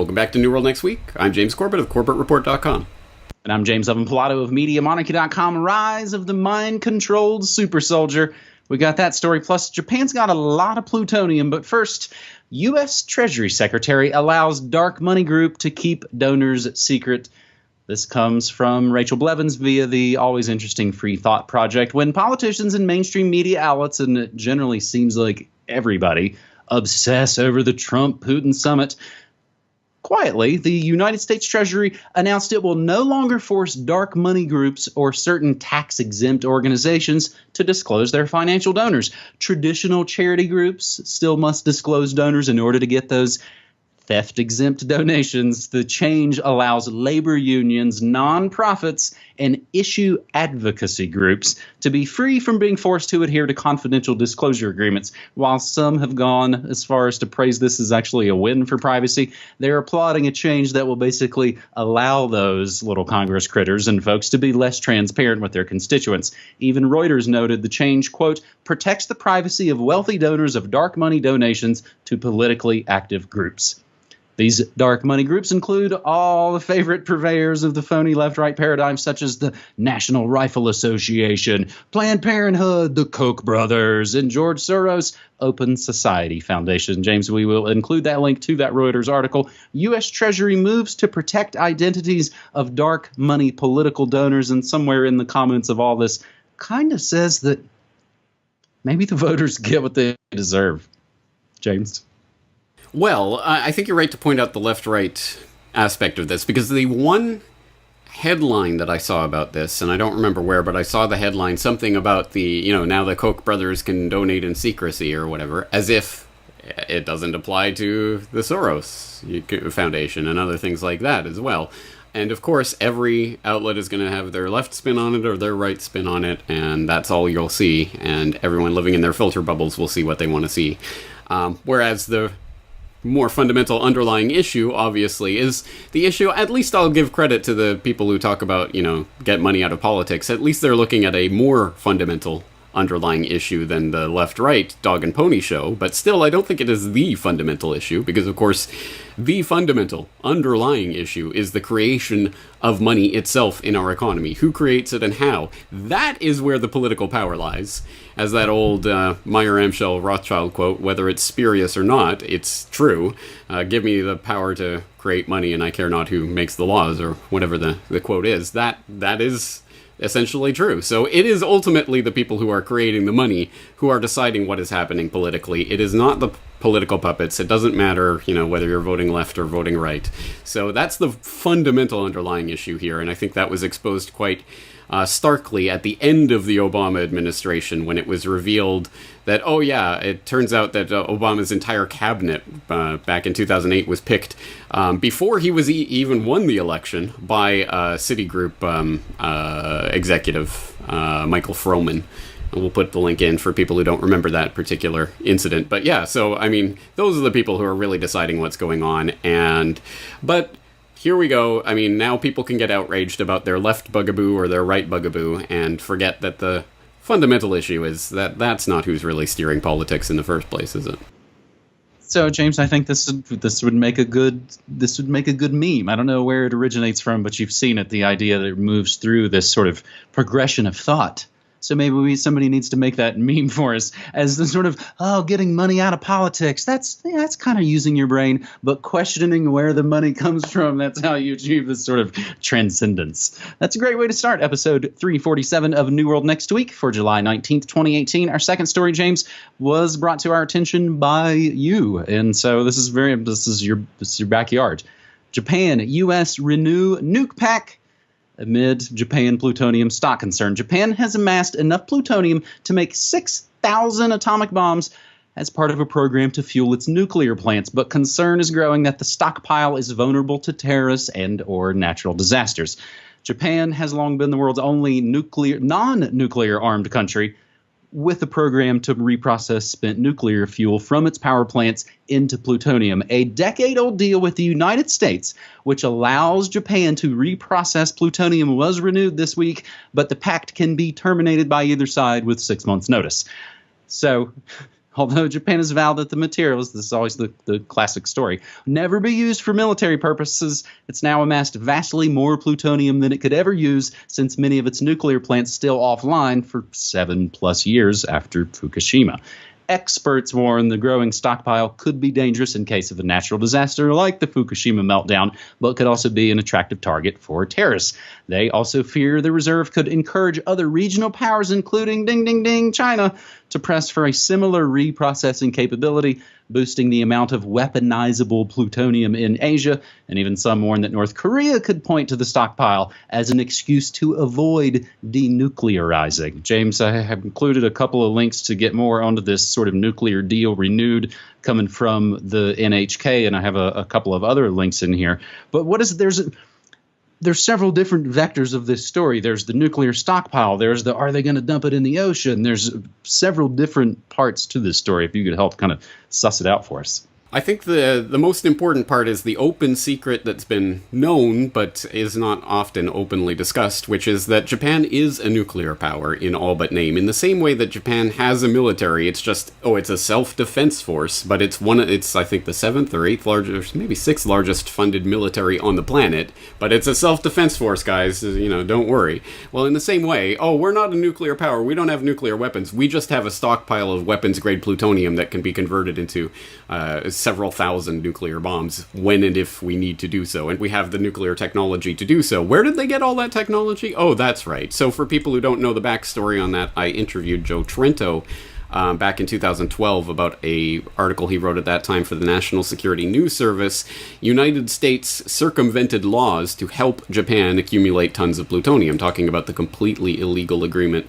Welcome back to New World Next Week. I'm James Corbett of corbettreport.com. And I'm James Evan Pilato of MediaMonarchy.com. Rise of the mind-controlled super soldier. We got that story. Plus, Japan's got a lot of plutonium. But first, U.S. Treasury Secretary allows dark money group to keep donors secret. This comes from Rachel Blevins via the always interesting Free Thought Project. When politicians and mainstream media outlets, and it generally seems like everybody, obsess over the Trump-Putin summit, quietly, the United States Treasury announced it will no longer force dark money groups or certain tax-exempt organizations to disclose their financial donors. Traditional charity groups still must disclose donors in order to get those theft-exempt donations. The change allows labor unions, nonprofits, and issue advocacy groups to be free from being forced to adhere to confidential disclosure agreements. While some have gone as far as to praise this as actually a win for privacy, they're applauding a change that will basically allow those little Congress critters and folks to be less transparent with their constituents. Even Reuters noted the change, quote, protects the privacy of wealthy donors of dark money donations to politically active groups. These dark money groups include all the favorite purveyors of the phony left-right paradigm, such as the National Rifle Association, Planned Parenthood, the Koch brothers, and George Soros' Open Society Foundation. James, we will include that link to that Reuters article. U.S. Treasury moves to protect identities of dark money political donors, and somewhere in the comments of all this kind of says that maybe the voters get what they deserve. James? Well, I think you're right to point out the left-right aspect of this, because the one headline that I saw about this, and I don't remember where, but I saw the headline, something about now the Koch brothers can donate in secrecy or whatever, as if it doesn't apply to the Soros Foundation and other things like that as well. And of course, every outlet is going to have their left spin on it or their right spin on it, and that's all you'll see, and everyone living in their filter bubbles will see what they want to see. Whereas the more fundamental underlying issue, obviously, is the issue. At least I'll give credit to the people who talk about, get money out of politics. At least they're looking at a more fundamental underlying issue than the left-right dog and pony show. But still, I don't think it is the fundamental issue, because, of course, the fundamental underlying issue is the creation of money itself in our economy. Who creates it and how? That is where the political power lies. As that old Meyer Amschel Rothschild quote, whether it's spurious or not, it's true. Give me the power to create money and I care not who makes the laws, or whatever the quote is. That is essentially true. So it is ultimately the people who are creating the money who are deciding what is happening politically. It is not the political puppets. It doesn't matter, whether you're voting left or voting right. So that's the fundamental underlying issue here, and I think that was exposed quite starkly at the end of the Obama administration, when it was revealed that, it turns out that Obama's entire cabinet back in 2008 was picked before he was even won the election by Citigroup executive Michael Froman. And we'll put the link in for people who don't remember that particular incident. But yeah, so, those are the people who are really deciding what's going on. But here we go. Now people can get outraged about their left bugaboo or their right bugaboo and forget that the fundamental issue is that that's not who's really steering politics in the first place, is it? So, James, I think this would make a good meme. I don't know where it originates from, but you've seen it, the idea that it moves through this sort of progression of thought. So maybe somebody needs to make that meme for us as the sort of, getting money out of politics. That's kind of using your brain, but questioning where the money comes from. That's how you achieve this sort of transcendence. That's a great way to start episode 347 of New World Next Week for July 19th, 2018. Our second story, James, was brought to our attention by you. And so this is your backyard. Japan, U.S. renew nuke pact amid Japan plutonium stock concern. Japan has amassed enough plutonium to make 6,000 atomic bombs as part of a program to fuel its nuclear plants, but concern is growing that the stockpile is vulnerable to terrorists and or natural disasters. Japan has long been the world's only non-nuclear armed country, with a program to reprocess spent nuclear fuel from its power plants into plutonium. A decade-old deal with the United States, which allows Japan to reprocess plutonium, was renewed this week, but the pact can be terminated by either side with 6 months' notice. So Although Japan has vowed that the materials, this is always the classic story, never be used for military purposes, it's now amassed vastly more plutonium than it could ever use, since many of its nuclear plants still offline for 7+ years after Fukushima. Experts warn the growing stockpile could be dangerous in case of a natural disaster like the Fukushima meltdown, but could also be an attractive target for terrorists. They also fear the reserve could encourage other regional powers, including ding, ding, ding, China, to press for a similar reprocessing capability, boosting the amount of weaponizable plutonium in Asia. And even some warn that North Korea could point to the stockpile as an excuse to avoid denuclearizing. James, I have included a couple of links to get more onto this sort of nuclear deal renewed coming from the NHK, and I have a couple of other links in here. But what is there's several different vectors of this story. There's the nuclear stockpile. There's the are they going to dump it in the ocean? There's several different parts to this story. If you could help kind of suss it out for us. I think the most important part is the open secret that's been known but is not often openly discussed, which is that Japan is a nuclear power in all but name. In the same way that Japan has a military, it's just, it's a self-defense force, but it's I think the 7th or 8th largest, maybe 6th largest funded military on the planet, but it's a self-defense force, guys, don't worry. Well, in the same way, we're not a nuclear power, we don't have nuclear weapons, we just have a stockpile of weapons-grade plutonium that can be converted into several thousand nuclear bombs when and if we need to do so, and we have the nuclear technology to do so. Where did they get all that technology? Oh, that's right. So for people who don't know the backstory on that, I interviewed Joe Trento back in 2012 about a article he wrote at that time for the National Security News Service. United States circumvented laws to help Japan accumulate tons of plutonium, talking about the completely illegal agreement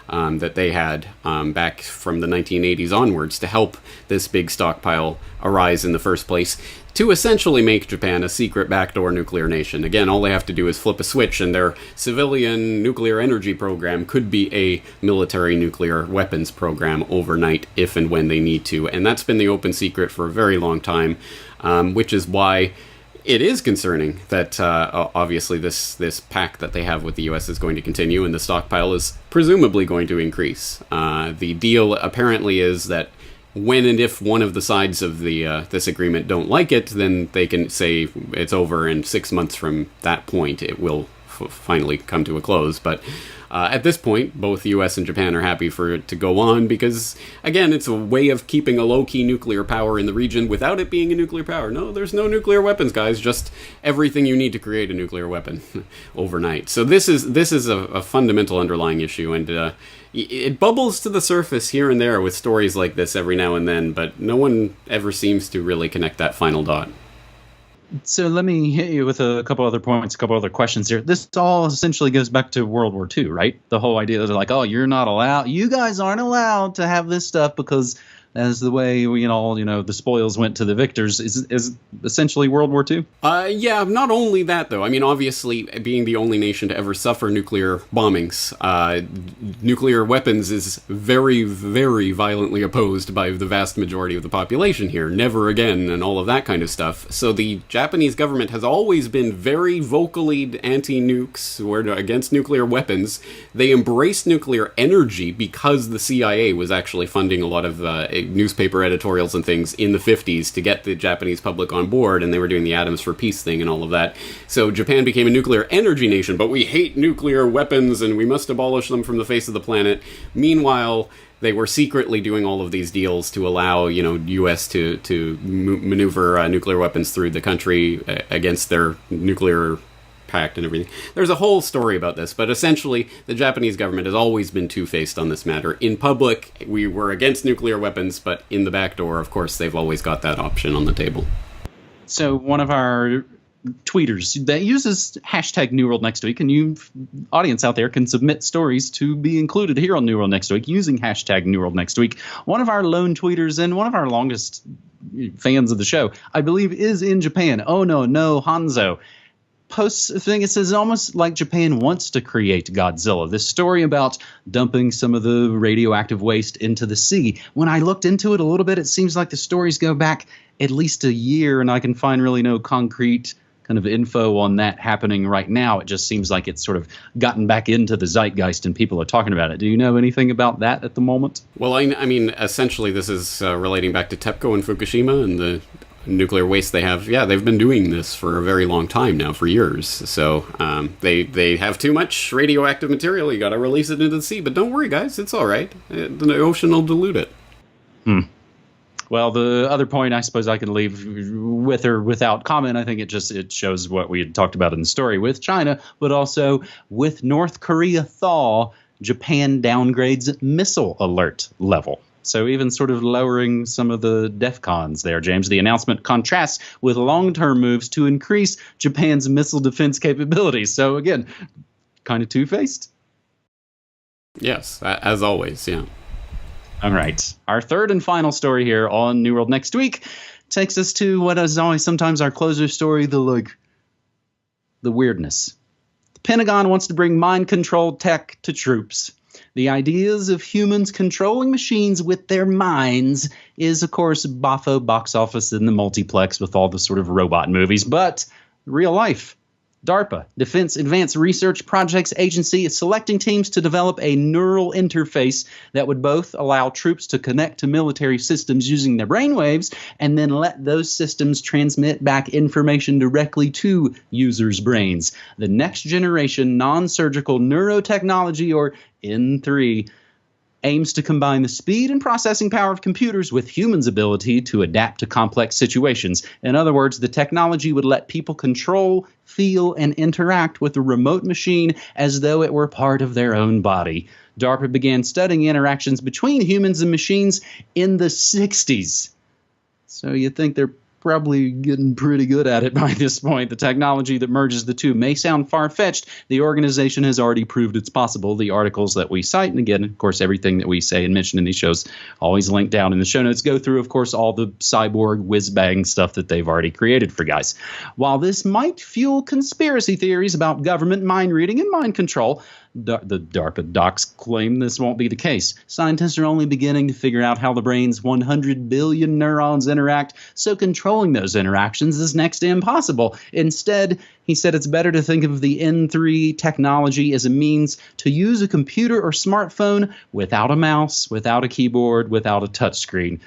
that they had back from the 1980s onwards to help this big stockpile arise in the first place, to essentially make Japan a secret backdoor nuclear nation. Again, all they have to do is flip a switch and their civilian nuclear energy program could be a military nuclear weapons program overnight if and when they need to. And that's been the open secret for a very long time, which is why it is concerning that obviously this pact that they have with the U.S. is going to continue, and the stockpile is presumably going to increase. The deal apparently is that when and if one of the sides of the this agreement don't like it, then they can say it's over, and 6 months from that point it will finally come to a close. But at this point, both the U.S. and Japan are happy for it to go on because, again, it's a way of keeping a low-key nuclear power in the region without it being a nuclear power. No, there's no nuclear weapons, guys. Just everything you need to create a nuclear weapon overnight. So this is a fundamental underlying issue, and it bubbles to the surface here and there with stories like this every now and then, but no one ever seems to really connect that final dot. So let me hit you with a couple other points, a couple other questions here. This all essentially goes back to World War II, right? The whole idea that they're like, you're not allowed, you guys aren't allowed to have this stuff because as the way the spoils went to the victors is essentially World War II? Yeah, not only that, though. I mean, obviously, being the only nation to ever suffer nuclear bombings, nuclear weapons is very, very violently opposed by the vast majority of the population here. Never again, and all of that kind of stuff. So the Japanese government has always been very vocally anti-nukes, or against nuclear weapons. They embraced nuclear energy because the CIA was actually funding a lot of newspaper editorials and things in the 50s to get the Japanese public on board, and they were doing the Atoms for Peace thing and all of that. So Japan became a nuclear energy nation, but we hate nuclear weapons and we must abolish them from the face of the planet. Meanwhile, they were secretly doing all of these deals to allow, U.S. to maneuver nuclear weapons through the country against their nuclear pact and everything. There's a whole story about this, but essentially the Japanese government has always been two-faced on this matter. In public, we were against nuclear weapons, but in the back door, of course, they've always got that option on the table. So one of our tweeters that uses hashtag New World Next Week, and you, audience out there, can submit stories to be included here on New World Next Week using hashtag New World Next Week. One of our lone tweeters and one of our longest fans of the show, I believe, is in Japan. Oh, no, Hanzo. Posts a thing. It says almost like Japan wants to create Godzilla. This story about dumping some of the radioactive waste into the sea. When I looked into it a little bit, it seems like the stories go back at least a year, and I can find really no concrete kind of info on that happening right now. It just seems like it's sort of gotten back into the zeitgeist and people are talking about it. Do you know anything about that at the moment? Well, I mean, essentially, this is relating back to TEPCO and Fukushima and the nuclear waste they have. Yeah, they've been doing this for a very long time now, for years. So they have too much radioactive material. You got to release it into the sea. But don't worry, guys, it's all right. The ocean will dilute it. Well, the other point I suppose I can leave with or without comment, I think it shows what we had talked about in the story with China, but also with North Korea thaw, Japan downgrades missile alert level. So even sort of lowering some of the DEFCONs there, James. The announcement contrasts with long-term moves to increase Japan's missile defense capabilities. So again, kind of two-faced. Yes, as always, yeah. All right. Our third and final story here on New World Next Week takes us to what is always sometimes our closer story, the weirdness. The Pentagon wants to bring mind-controlled tech to troops. The ideas of humans controlling machines with their minds is, of course, boffo box office in the multiplex with all the sort of robot movies, but real life. DARPA, Defense Advanced Research Projects Agency, is selecting teams to develop a neural interface that would both allow troops to connect to military systems using their brainwaves and then let those systems transmit back information directly to users' brains. The next generation non-surgical neurotechnology, or N3, aims to combine the speed and processing power of computers with humans' ability to adapt to complex situations. In other words, the technology would let people control, feel, and interact with a remote machine as though it were part of their own body. DARPA began studying interactions between humans and machines in the 60s. So you think they're probably getting pretty good at it by this point. The technology that merges the two may sound far-fetched. The organization has already proved it's possible. The articles that we cite, and again, of course, everything that we say and mention in these shows, always linked down in the show notes, go through, of course, all the cyborg whiz-bang stuff that they've already created for guys. While this might fuel conspiracy theories about government mind reading and mind control, the DARPA docs claim this won't be the case. Scientists are only beginning to figure out how the brain's 100 billion neurons interact, so controlling those interactions is next to impossible. Instead, he said it's better to think of the N3 technology as a means to use a computer or smartphone without a mouse, without a keyboard, without a touchscreen.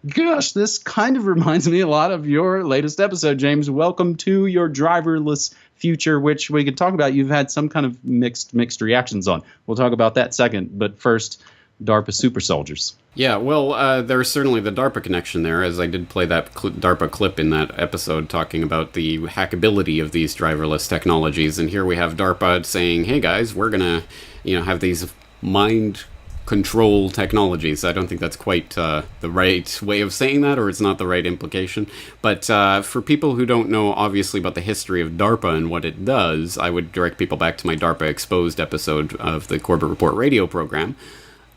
Gosh, this kind of reminds me a lot of your latest episode, James. Welcome to your driverless future, which we could talk about. You've had some kind of mixed reactions on. We'll talk about that second. But first, DARPA super soldiers. Yeah, well, there's certainly the DARPA connection there, as I did play that DARPA clip in that episode talking about the hackability of these driverless technologies. And here we have DARPA saying, hey guys, we're going to have these mind control technologies. I don't think that's quite the right way of saying that, or it's not the right implication. But for people who don't know, obviously, about the history of DARPA and what it does, I would direct people back to my DARPA Exposed episode of the Corbett Report radio program.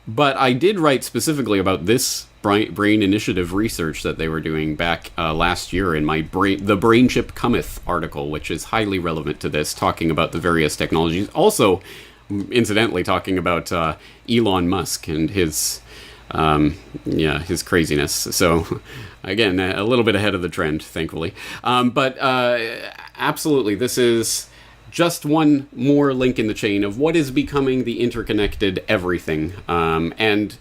But I did write specifically about this brain initiative research that they were doing back last year in my The Brain Chip Cometh article, which is highly relevant to this, talking about the various technologies. Also, incidentally, talking about Elon Musk and his craziness. So, again, a little bit ahead of the trend, thankfully. But absolutely, this is just one more link in the chain of what is becoming the interconnected everything. And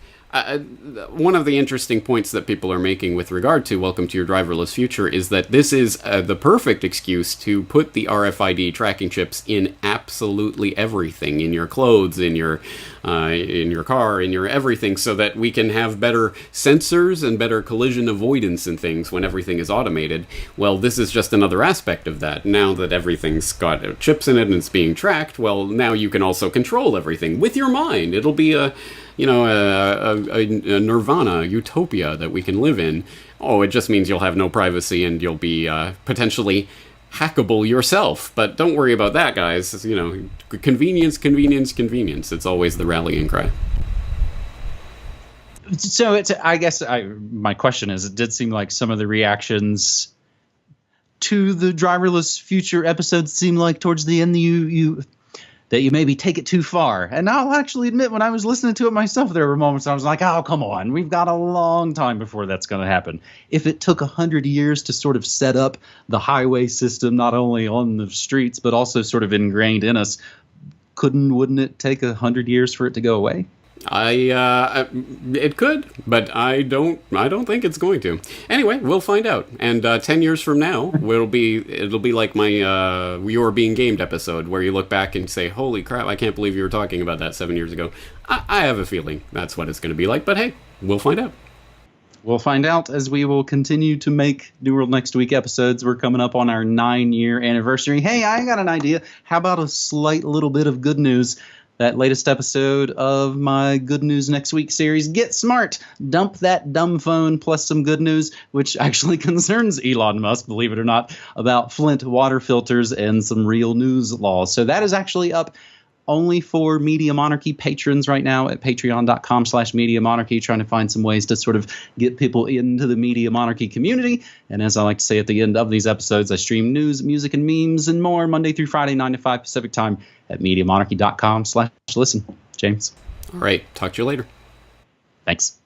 one of the interesting points that people are making with regard to Welcome to Your Driverless Future is that this is the perfect excuse to put the RFID tracking chips in absolutely everything, in your clothes, in your car, in your everything, so that we can have better sensors and better collision avoidance and things when everything is automated. Well, this is just another aspect of that. Now that everything's got chips in it and it's being tracked, well, now you can also control everything with your mind. It'll be a nirvana, a utopia that we can live in. Oh, it just means you'll have no privacy and you'll be potentially hackable yourself. But don't worry about that, guys. Convenience, convenience, convenience. It's always the rallying cry. So I guess my question is, it did seem like some of the reactions to the driverless future episodes seem like towards the end that you maybe take it too far. And I'll actually admit, when I was listening to it myself, there were moments I was like, oh, come on, we've got a long time before that's going to happen. If it took 100 years to sort of set up the highway system, not only on the streets, but also sort of ingrained in us, wouldn't it take 100 years for it to go away? It could, but I don't think it's going to. Anyway, we'll find out. And 10 years from now, it'll be like my You're Being Gamed episode, where you look back and say, holy crap, I can't believe you were talking about that 7 years ago. I have a feeling that's what it's going to be like, but hey, we'll find out. We'll find out as we will continue to make New World Next Week episodes. We're coming up on our 9-year anniversary. Hey, I got an idea. How about a slight little bit of good news? That latest episode of my Good News Next Week series, Get Smart, Dump That Dumb Phone, plus some good news, which actually concerns Elon Musk, believe it or not, about Flint water filters and some real news laws. So that is actually up only for Media Monarchy patrons right now at patreon.com/Media Monarchy, trying to find some ways to sort of get people into the Media Monarchy community. And as I like to say at the end of these episodes, I stream news, music, and memes and more Monday through Friday, 9 to 5 Pacific time at MediaMonarchy.com/listen. James. All right. Talk to you later. Thanks.